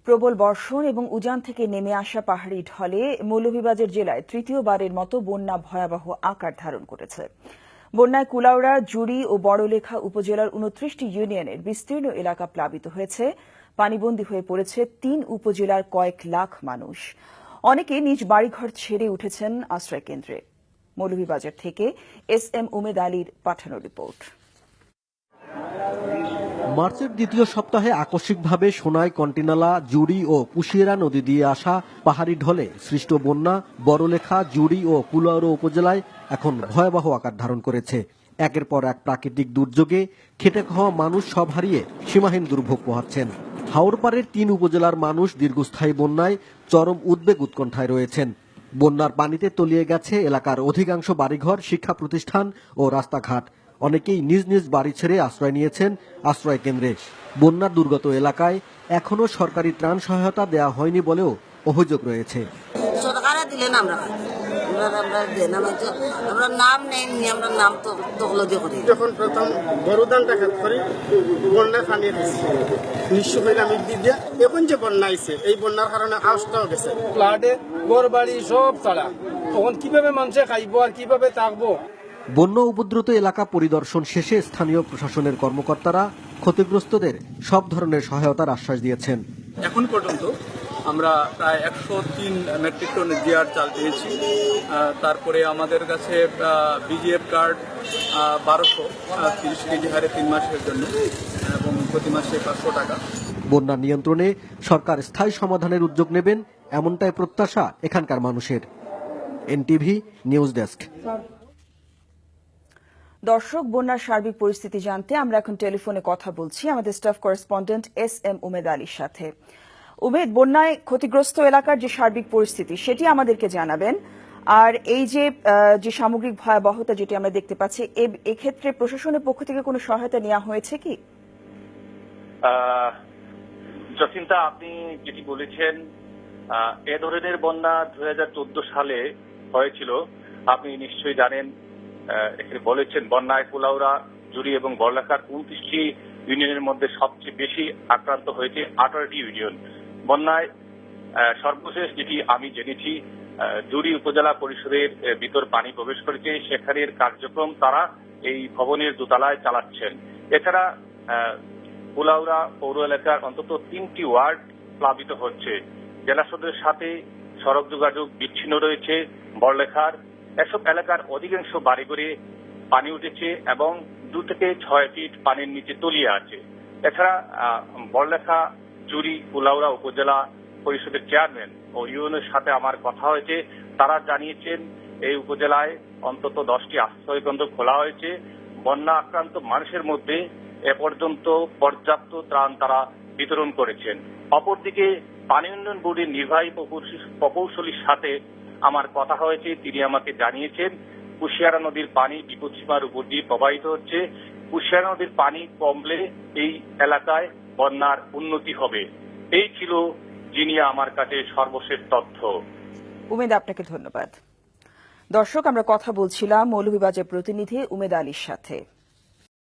প্রবল বর্ষণ এবং উজান থেকে নেমে আসা পাহাড়ি ঢলে মৌলভীবাজার জেলায় তৃতীয়বারের মতো বন্যা ভয়াবহ আকার ধারণ করেছে। বন্যায় কুলাউড়া, জুড়ি ও বড়লেখা উপজেলার ২৯টি ইউনিয়নের বিস্তীর্ণ এলাকা প্লাবিত হয়েছে। পানিবন্দী হয়ে পড়েছে ৩ উপজেলার কয়েক লাখ মানুষ। অনেকে নিজ বাড়িঘর ছেড়ে উঠেছেন আশ্রয়কেন্দ্রে। মৌলভীবাজার থেকে SM উমেদ আলীর পাঠানো রিপোর্ট। মার্চের দ্বিতীয় সপ্তাহে আকস্মিকভাবে সোনাই, কন্টিনালা, জুড়ি ও কুশিয়ারা নদী দিয়ে আসা পাহাড়ি ঢলে সৃষ্ট বন্যা বড়লেখা, জুড়ি ও কুলাউড়া উপজেলায় এখন ভয়াবহ আকার ধারণ করেছে। একের পর এক প্রাকৃতিক দুর্যোগে খেটে খাওয়া মানুষ সব হারিয়ে সীমাহীন দুর্ভোগ পোহাচ্ছেন। হাওরপাড়ের ৩ উপজেলার মানুষ দীর্ঘস্থায়ী বন্যায় চরম উদ্বেগ উৎকণ্ঠায় রয়েছেন। বন্যার পানিতে তলিয়ে গেছে এলাকার অধিকাংশ বাড়িঘর, শিক্ষা প্রতিষ্ঠান ও রাস্তাঘাট। অনেকেই নিজ নিজ বাড়ি ছেড়ে আশ্রয় নিয়েছেন আশ্রয় কেন্দ্রে। বন্যার দুর্গত এলাকায় এখনো সরকারি ত্রাণ সহায়তা দেওয়া হয়নি বলেও অভিযোগ রয়েছে। সরকার দিলেন আমরা নাম নেই, আমরা নাম তো করি। যখন প্রথম বড়দানটা খেত করি বন্যায় পানি নিঃস্ব হয়ে আমি দিয়ে এখন যে বন্যা আইছে এই বন্যার কারণে আউসটাও গেছে, ফ্লাডে ঘর বাড়ি সব ছাড়া। তখন কিভাবে মানুষে খাইব আর কিভাবে থাকবো? বন্যা উপদ্রুত এলাকা পরিদর্শন শেষে স্থানীয় প্রশাসনের কর্মকর্তারা ক্ষতিগ্রস্তদের সব ধরনের সহায়তার আশ্বাস দিয়েছেন। এখন পর্যন্ত আমরা প্রায় ১০৩ মেট্রিক টন জিআর চাল পেয়েছি। তারপরে আমাদের কাছে BGF কার্ড ১২৩০ কেজি হারে 3 মাসের জন্য এবং প্রতি মাসে ৫০০ টাকা। বন্যা নিয়ন্ত্রণে সরকার স্থায়ী সমাধানের উদ্যোগ নেবেন এমনটাই প্রত্যাশা এখানকার মানুষের। NTV news desk. দর্শক, বন্যার সার্বিক পরিস্থিতি জানতে আমরা এখন টেলিফোনে কথা বলছি আমাদের স্টাফ করেসপন্ডেন্ট SM উমেদ আলীর সাথে। উমেদ, বন্যায় ক্ষতিগ্রস্ত এলাকার যে সার্বিক পরিস্থিতি সেটি আমাদেরকে জানাবেন। আর এই যে সামগ্রিক ভয়াবহতা যেটি আমরা দেখতে পাচ্ছি, এক্ষেত্রে প্রশাসনের পক্ষ থেকে কোনো সহায়তা নেওয়া হয়েছে কি? জসিন্তা, আপনি যেটি বলেছেন, এ ধরনের বন্যা ২০১৪ সালে হয়েছিল। আপনি নিশ্চয়ই জানেন, এখানে বলেছেন বন্যায় কুলাউড়া, জুড়ি এবং বড়লেখার ২৯টি ইউনিয়নের মধ্যে সবচেয়ে বেশি আক্রান্ত হয়েছে ১৮টি ইউনিয়ন। বন্যায় সর্বশেষ যেটি আমি জেনেছি, জুড়ি উপজেলা পরিষদের ভিতর পানি প্রবেশ করেছে। সেখানের কার্যক্রম তারা এই ভবনের দোতলায় চালাচ্ছেন। এছাড়া কুলাউড়া পৌর এলাকার অন্তত ৩টি ওয়ার্ড প্লাবিত হচ্ছে। জেলা সদরের সাথে সড়ক যোগাযোগ বিচ্ছিন্ন রয়েছে। বড়লেখার এসব এলাকার অধিকাংশ বাড়িঘরে পানি উঠেছে এবং ২ থেকে ৬ ফিট পানির নিচে তলিয়ে আছে। এছাড়া বড়লেখা, জুড়ি, কুলাউড়া উপজেলা পরিষদের চেয়ারম্যান ও ইউএনওর সাথে আমার কথা হয়েছে। তারা জানিয়েছেন এই উপজেলায় অন্তত 10টি আশ্রয়কেন্দ্র খোলা হয়েছে। বন্যা আক্রান্ত মানুষের মধ্যে এ পর্যন্ত পর্যাপ্ত ত্রাণ তারা বিতরণ করেছেন। অপরদিকে পানি উন্নয়ন বোর্ডের নির্বাহী প্রকৌশলীর সাথে আমার কথা হয়েছে। তিনি আমাকে জানিয়েছেন কুশিয়ারা নদীর পানি বিপদসীমার উপর দিয়ে প্রবাহিত হচ্ছে। কুশিয়ারা নদীর পানি কমলে এই এলাকায় বন্যার উন্নতি হবে। এই ছিল যিনি আমার কাছে সর্বশেষ তথ্য। উমেদ, আপনাকে ধন্যবাদ। দর্শক, আমরা কথা বলছিলাম মৌলভীবাজার প্রতিনিধি উমেদ আলীর সাথে।